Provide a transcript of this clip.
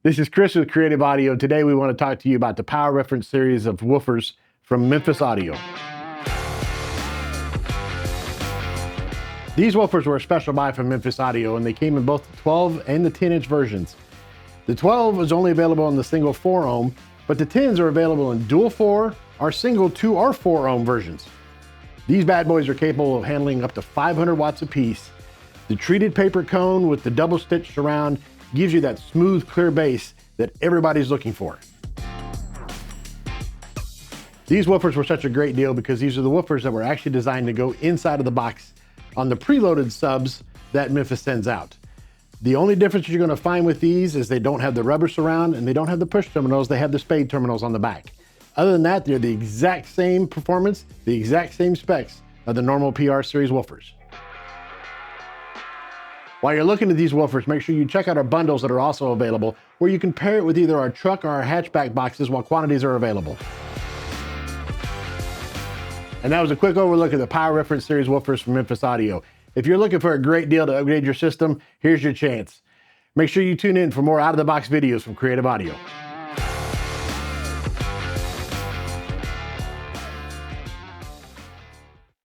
This is Chris with Creative Audio. Today we want to talk to you about the Power Reference series of woofers from Memphis Audio. These woofers were a special buy from Memphis Audio, and they came in both the 12 and the 10-inch versions. The 12 is only available in the single 4 ohm, but the 10s are available in dual 4 or single 2 or 4 ohm versions. These bad boys are capable of handling up to 500 watts apiece. The treated paper cone with the double stitched surround gives you that smooth, clear bass that everybody's looking for. These woofers were such a great deal because these are the woofers that were actually designed to go inside of the box on the preloaded subs that Memphis sends out. The only difference you're going to find with these is they don't have the rubber surround and they don't have the push terminals, they have the spade terminals on the back. Other than that, they're the exact same performance, the exact same specs of the normal PR series woofers. While you're looking at these woofers, make sure you check out our bundles that are also available, where you can pair it with either our truck or our hatchback boxes while quantities are available. And that was a quick overlook at the Power Reference series woofers from Memphis Audio. If you're looking for a great deal to upgrade your system, here's your chance. Make sure you tune in for more out-of-the-box videos from Creative Audio.